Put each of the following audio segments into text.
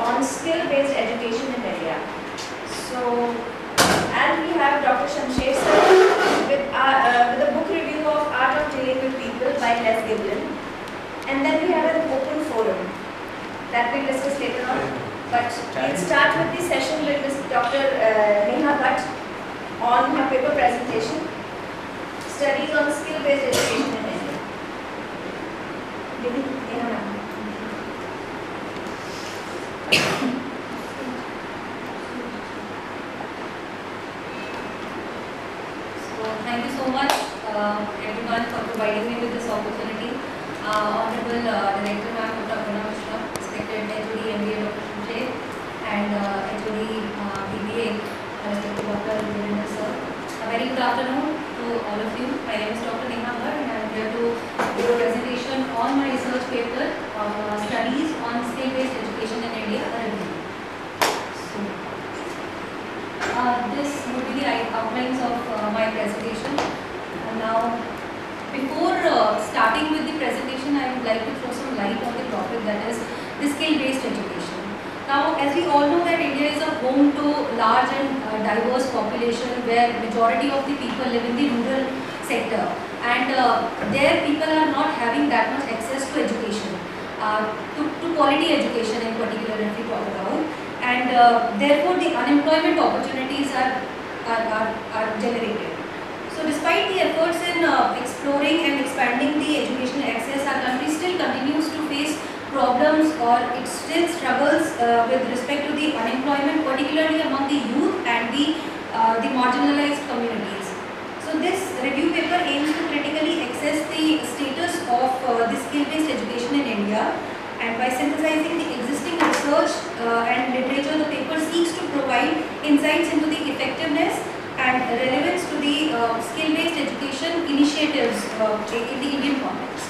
on skill-based education in India. So, and we have Dr. Shamsher sir with a book review of Art of Dealing with People by Les Giblin. And then we have an open forum that we'll discuss later on. But we'll start with the session with Ms. Dr. Neha Bhatt on her paper presentation, Studies on Skill-Based Education in India. Neha ma'am. Thank you so much everyone for providing me with this opportunity. Honorable Director Ma'am Dr. Mishra, respected HOD MBA Dr. Shamsher, and HOD BBA respected Dr. Virendra sir. A very good afternoon to all of you. My name is Dr. Neha Bhatt and I am here to give a presentation on my research paper, Studies on Skill-Based Education in India, a review. This would be the outlines of my presentation. Now, before starting with the presentation, I would like to throw some light on the topic, that is the skill-based education. Now, as we all know that India is a home to large and diverse population where majority of the people live in the rural sector, and there people are not having that much access to education, to quality education in particular if we talk about. And therefore the unemployment opportunities are generated. So despite the efforts in exploring and expanding the educational access, our country still continues to face problems, or it still struggles with respect to the unemployment, particularly among the youth and the marginalized communities. So this review paper aims to critically assess the status of the skill-based education in India, and by synthesizing the existing research and literature, the paper seeks to provide insights into the effectiveness and relevance to the skill-based education initiatives in the Indian context.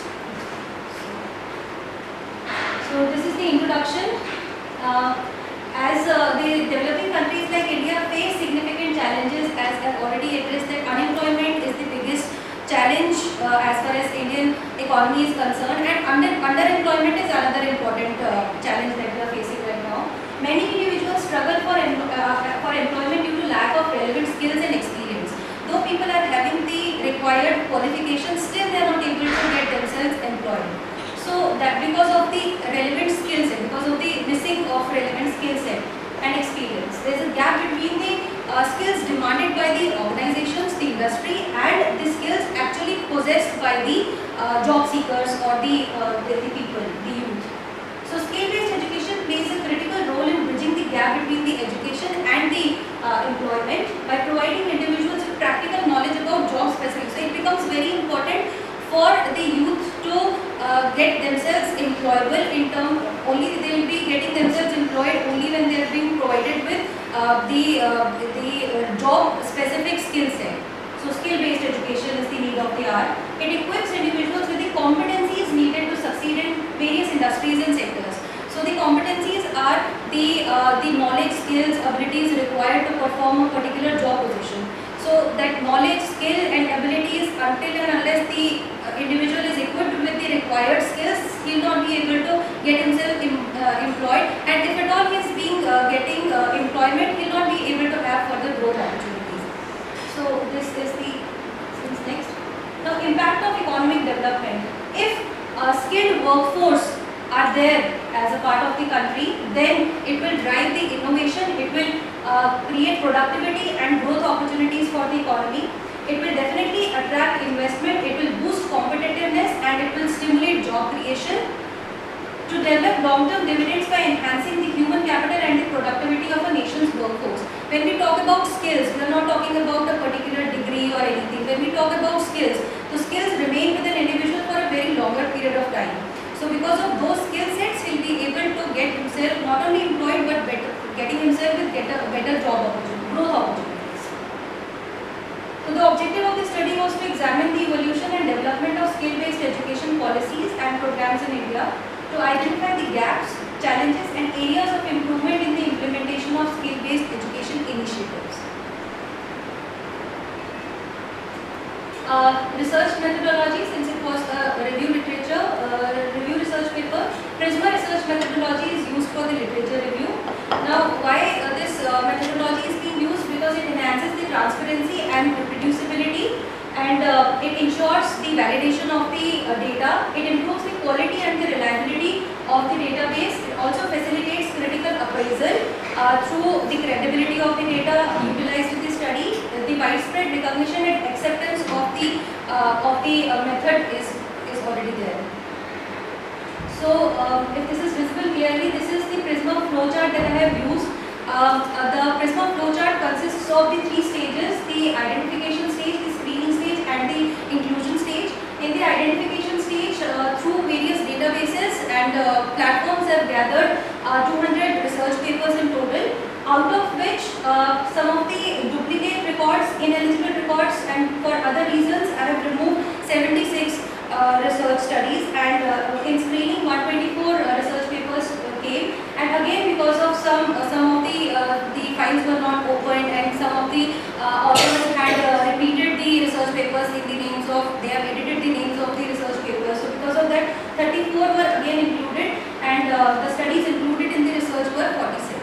So this is the introduction. As the developing countries like India face significant challenges, as I've already addressed, that unemployment is the biggest challenge as far as Indian economy is concerned, and underemployment is another important challenge that we are facing right now. Many individuals struggle for employment due to lack of relevant skills and experience. Though people are having the required qualifications, still they are not able to get themselves employed. So that because of the relevant skill set, because of the missing of relevant skill set and experience, there is a gap between the skills demanded by the organizations, the industry, and the skills actually possessed by the job seekers or the people, the youth. So skill-based education plays a critical role in bridging the gap between the education and the employment by providing individuals with practical knowledge about job specifics. So it becomes very important for the youth to get themselves employable in term, only they will be getting themselves employed only when they are being provided with the job specific skill set. So skill-based education is the need of the hour. It equips individuals with the competencies needed to succeed in various industries and sectors. So the competencies are the knowledge, skills, abilities required to perform a particular job position. So that knowledge, skill and abilities, until and unless the individual is equipped with the required skills, he will not be able to get himself employed, and if at all he is being getting employment, he will not be able to have further growth opportunities. So this is the next. Now, impact of economic development. If a skilled workforce are there as a part of the country, then it will drive the innovation, it will create productivity and growth opportunities for the economy. It will definitely attract investment, it will boost competitiveness, and it will stimulate job creation to develop long-term dividends by enhancing the human capital and the productivity of a nation's workforce. When we talk about skills, we are not talking about a particular degree or anything. When we talk about skills, the skills remain with an individual for a very longer period of time. So because of those skill sets, he will be able to get himself not only employed but getting himself with better job opportunities, growth opportunities. So the objective of the study was to examine the evolution and development of skill-based education policies and programs in India, to identify the gaps, challenges and areas of improvement in the implementation of skill-based education initiatives. Research methodology, since it was a review research paper, Prisma research methodology is used for the literature review. and it ensures the validation of the data. It improves the quality and the reliability of the database. It also facilitates critical appraisal through the credibility of the data utilized in the study. The widespread recognition and acceptance of the method is already there. So if this is visible clearly, this is the Prisma flowchart that I have used. The Prisma flowchart consists of the three stages: the identification stage, the screening stage, and the inclusion stage. In the identification stage, through various databases and platforms have gathered 200 research papers in total, out of which some of the duplicate records, ineligible records, and for other reasons I have removed 76 research studies, and in screening 124 research papers came, and again because of some of the files were not opened, and some of the authors had repeated the research papers in the names of, they have edited the names of the research papers, so because of that 34 were again included, and the studies included in the research were 46.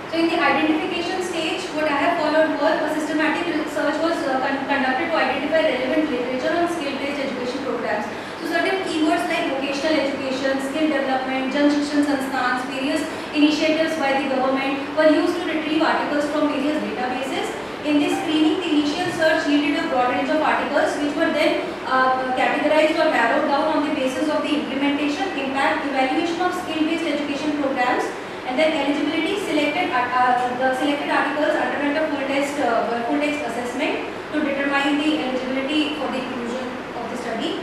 So in the identification stage, what I have followed was a systematic research was conducted to identify relevant literature on skill-based education programs. So certain keywords like vocational education, skill development, Jan Shikshan Sanstans, various initiatives by the government were used to retrieve articles from various databases. In this screening, the initial search yielded a broad range of articles which were then categorized or narrowed down on the basis of the implementation, impact, evaluation of skill-based education programs, and then eligibility. The selected articles underwent a full text assessment to determine the eligibility for the inclusion of the study.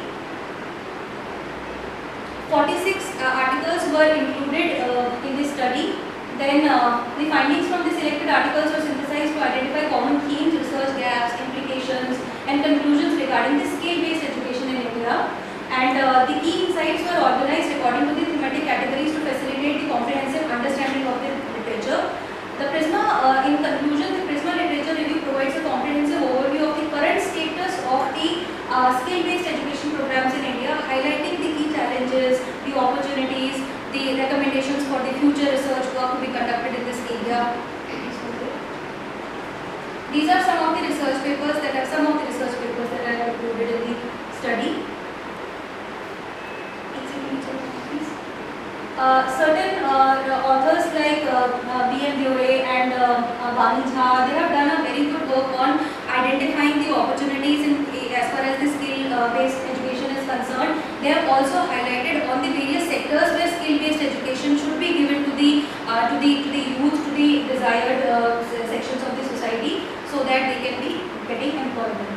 46 articles were included in this study. Then the findings from the selected articles were synthesized to identify common themes, research gaps, implications, and conclusions regarding the skill-based education in India. And the key insights were organized according to the thematic categories to facilitate the comprehensive understanding of the literature. The Prisma, in conclusion, the Prisma Literature Review provides a comprehensive overview of the current status of the skill-based education programs in India, highlighting the key challenges, the opportunities, the recommendations for the future research work to be conducted in this area. These are some of the research papers that I have included in the study. Certain authors like B.M. Dure and Bani Jha, they have done a very good work on identifying the opportunities as far as the skill-based education is concerned. They have also highlighted on the various sectors where skill-based education should be given to the youth, to the desired sections of the society, so that they can be getting employment.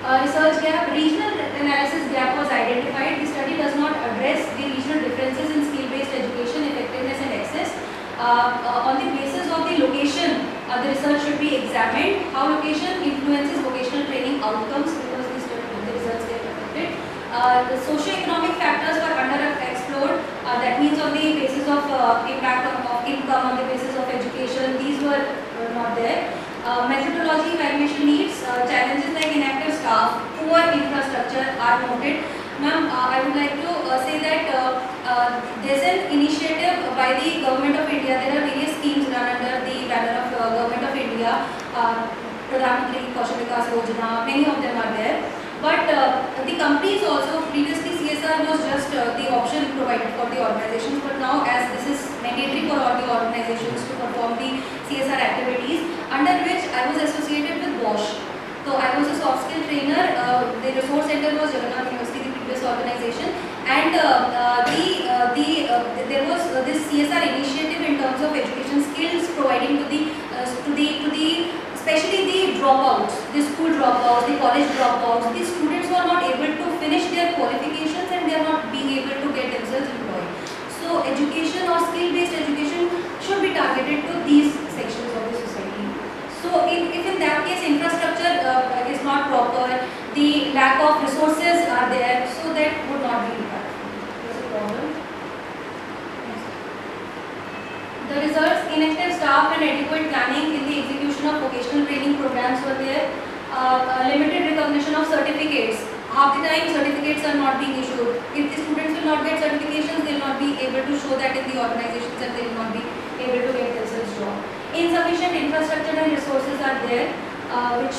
Research gap, regional analysis gap was identified. The study does not address the regional differences in skill-based education effectiveness and access. On the basis of the location, the research should be examined. How location influences vocational training outcomes, because the results get affected. The socio-economic factors were explored. That means on the basis of impact of income, on the basis of education, these were not there. Methodology evaluation needs, challenges like inactive staff, poor infrastructure are noted. Ma'am, I would like to say that there is an initiative by the Government of India. There are various schemes run under the banner of Government of India, Pradhan Mantri Kaushal Vikas Yojana, many of them are there. But the companies also, previously CSR was just the option provided for the organizations, but now as this is mandatory for all the organizations to perform the CSR activities, under which I was associated with Bosch. So I was a soft skill trainer. The resource center was Jagannath University, the previous organization, and there was this CSR initiative in terms of education skills providing to the especially the dropouts, the school dropouts, the college dropouts. The students were not able to finish their qualifications and they are not being able to get themselves employed. So education or skill-based education should be targeted to these sections of the society. So if in that case infrastructure is not proper, the lack of resources are there, so that would not be impactful. There's a problem. The results: inactive staff and adequate planning in the execution of vocational training programs were there. Limited recognition of certificates. Half the time certificates are not being issued. If the students will not get certifications, they will not be able to show that in the organizations and they will not be able to get themselves job. insufficient infrastructure and resources are there, which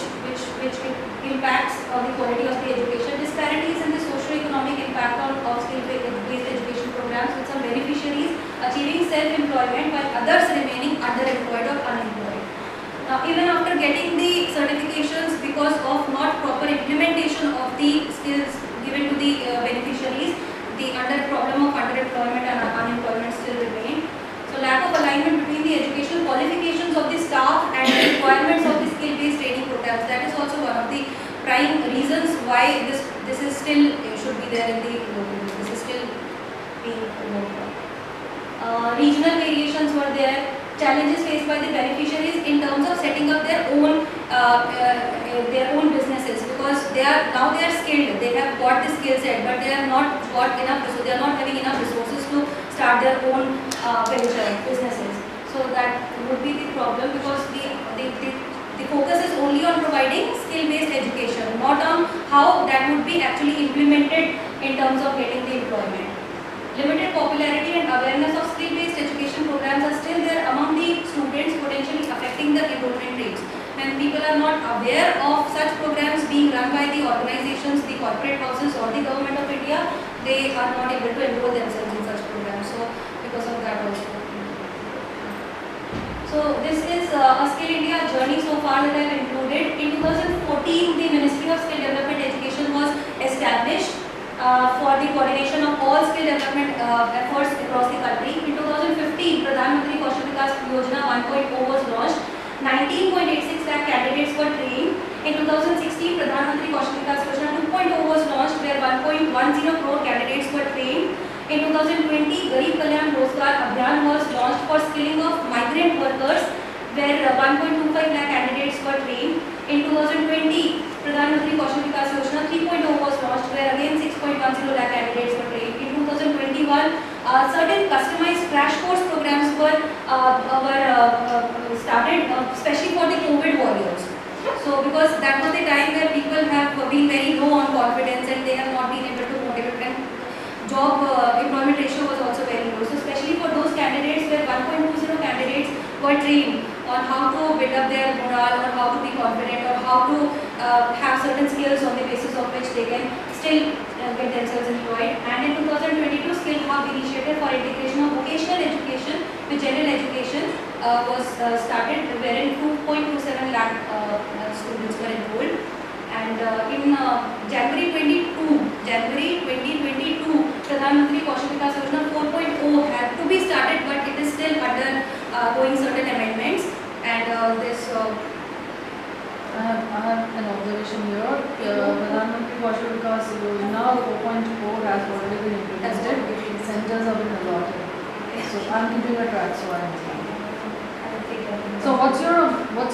impacts on the quality of the education. Disparities in the socio-economic impact of skill-based education programs, with some beneficiaries achieving self-employment while others remaining underemployed or unemployed. Now, even after getting the certifications, because of not proper implementation of the skills given to the beneficiaries, the problem of underemployment and unemployment still remain. So, lack of alignment between the educational qualifications of the staff and the requirements of the skill-based training programs, that is also one of the prime reasons why this is still should be there in the this is still being worked on. Regional variations were there. Challenges faced by the beneficiaries in terms of setting up their own businesses, because they are skilled, they have got the skill set, but they have not got enough, so they are not having enough resources to start their own businesses. So that would be the problem, because the focus is only on providing skill-based education, not on how that would be actually implemented in terms of getting the employment. Limited popularity and awareness of skill-based education programs are still there among the students, potentially affecting the enrollment rates. When people are not aware of such programs being run by the organizations, the corporate houses or the government of India, they are not able to enroll themselves in such programs. So, because of that also. So, this is a Skill India journey so far that I have included. In 2014, the Ministry of Skill Development Education was established for the coordination of all skill development efforts across the country. In 2015, Pradhan Mantri Kaushal Vikas Yojana 1.0 was launched. 19.86 lakh candidates were trained. In 2016, Pradhan Mantri Kaushal Vikas Yojana 2.0 was launched, where 1.10 crore candidates were trained. In 2020, Garib Kalyan Rozgar Abhiyan was launched for skilling of migrant workers, where 1.25 lakh candidates were trained. In 2020, Pradhan Mantri Kaushal Vikas Yojana 3.0 was launched, where again 6.10 lakh candidates were trained. In 2021, certain customized crash course programs were started, especially for the COVID warriors. So, because that was the time where people have been very low on confidence and they have not been able to motivate, and job employment ratio was also very low. So, especially for those candidates where 1.20 candidates were trained on how to build up their morale, or how to be confident, or how to have certain skills on the basis of which they can still get themselves employed. And in 2022, Skill Hub initiative for integration of vocational education with general education was started, wherein 2.27 lakh students were enrolled. And in January 2022, Pradhan Mantri Kaushal Vikas Yojana 4.0 had to be started, but it is still under going certain amendments. And this I have an observation here. Pradhan Mantri Kaushal Vikas Yojana 4.0 has already been implemented. Centers have been allotted. So I am keeping a track, so I understand. So what's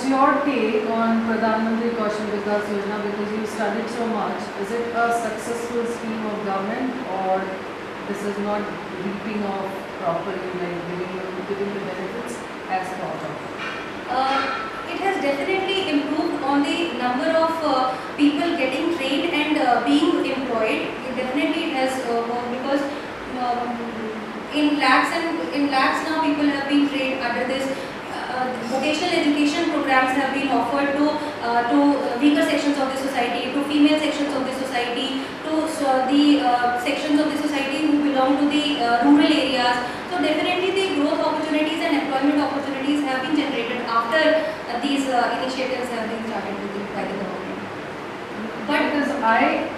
your take on Pradhan Mantri Kaushal Vikas Yojana, because you studied so much? Is it a successful scheme of government, or this is not reaping off properly, like giving the benefits as thought of? It has definitely improved on the number of people getting trained and being employed. It has because in lakhs now people have been trained under this. Vocational education programs have been offered to weaker sections of the society, to female sections of the society, to the sections of the society who belong to the rural areas. So definitely the growth opportunities and employment opportunities have been generated after these initiatives have been started by the government. But because I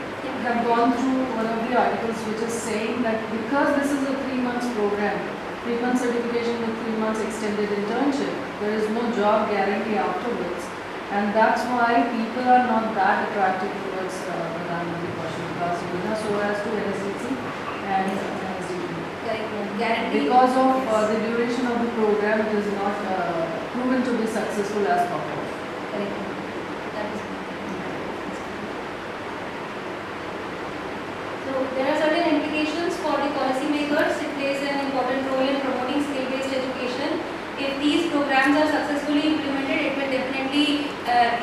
have gone through one of the articles which is saying that because this is a 3 months program, 3 months certification with 3 months extended internship, there is no job guarantee afterwards, and that's why people are not that attracted towards Pradhan Mantri Kaushal Vikas Yojana so as to NSCC and NSDP. Because of the duration of the program, it is not proven to be successful as thought of. So there are certain implications for the policymakers. It plays an important role in promoting skill-based education. If these programs are successfully implemented, it will definitely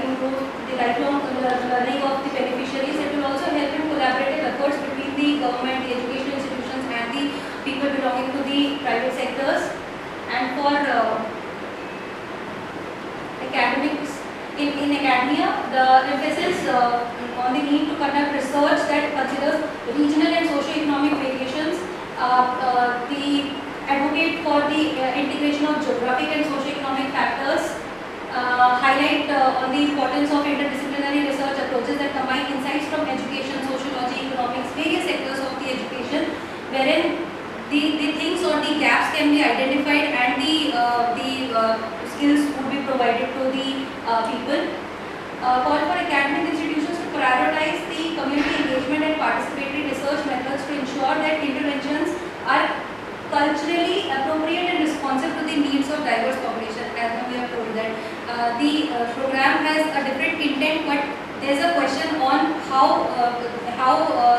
improve the lifelong learning of the beneficiaries. It will also help in collaborative efforts between the government, the educational institutions, and the people belonging to the private sectors. And for academics. In academia, the emphasis on the need to conduct research that considers regional and socio-economic variations, the advocate for the integration of geographic and socio-economic factors, highlight on the importance of interdisciplinary research approaches that combine insights from education, sociology, economics, various sectors of the education, wherein the things or the gaps can be identified and the skills would be provided to the people. Call for academic institutions to prioritize the community engagement and participatory research methods to ensure that interventions are culturally appropriate and responsive to the needs of diverse population. As we have told that the program has a different intent, but there is a question on how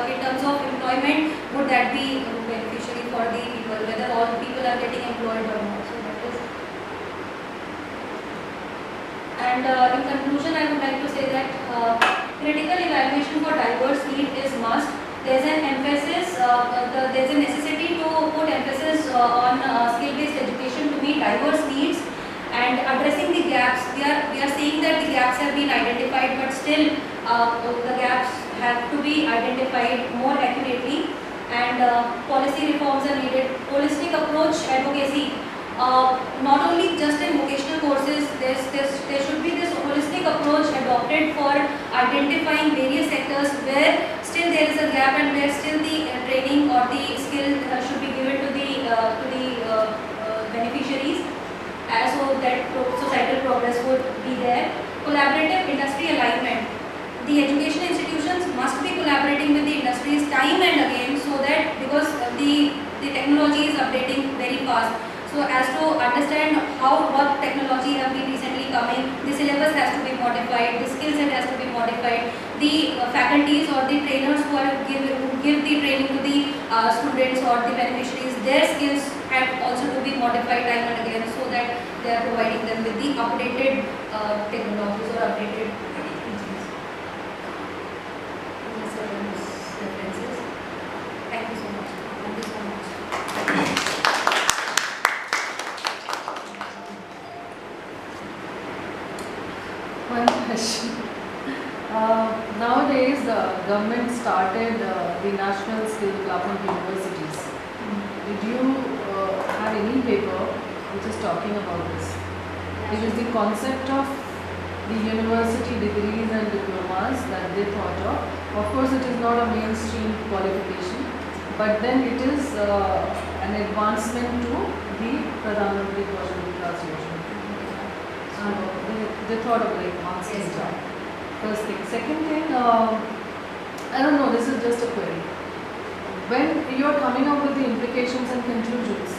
in terms of employment would that be beneficiary for the people, whether all people are getting employed or not. So that is. And in conclusion, I would like to say that critical evaluation for diverse need is must. There is an emphasis, there is a necessity to put emphasis on skill-based education to meet diverse needs and addressing the gaps. We are seeing that the gaps have been identified, but still the gaps have to be identified more accurately, and policy reforms are needed. Holistic approach advocacy. Not only just in vocational courses, there should be this holistic approach adopted for identifying various sectors where still there is a gap and where still the training or the skill should be given to the beneficiaries, so that societal progress would be there. Collaborative industry alignment. The education institutions must be collaborating with the industries time and again, so that because the technology is updating very fast. So as to understand what technology have been recently coming, the syllabus has to be modified, the skill set has to be modified, the faculties or the trainers who give the training to the students or the beneficiaries, their skills have also to be modified time and again, so that they are providing them with the updated technologies or updated teachings. Differences. Thank you so much. Thank you so much. One question. Nowadays, the government started the National Skill Development Universities. Did you have any paper which is talking about this? It is the concept of the university degrees and diplomas that they thought of. Of course, it is not a mainstream qualification, but then it is an advancement to the Pradhan Mantri Kaushal Vikas Yojana. So they thought of like advancing that. First thing. Second thing, I don't know, this is just a query. When you are coming up with the implications and conclusions,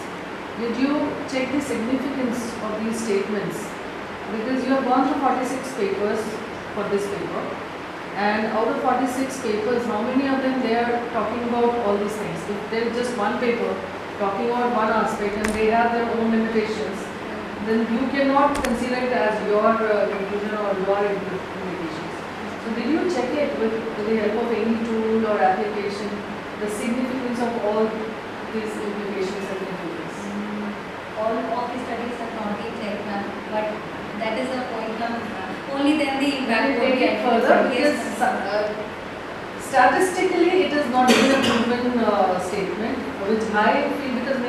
did you check the significance of these statements? Because you have gone through 46 papers for this paper, and out of 46 papers, how many of them they are talking about all these things? If there is just one paper talking about one aspect and they have their own limitations, then you cannot consider it as your conclusion or your implications. So did you check it with the help of any tool or application, the significance of all these implications and conclusions? All of the studies have not been checked, but that is a point only then the impact will take it further, because statistically it is not even a proven statement, which I feel, because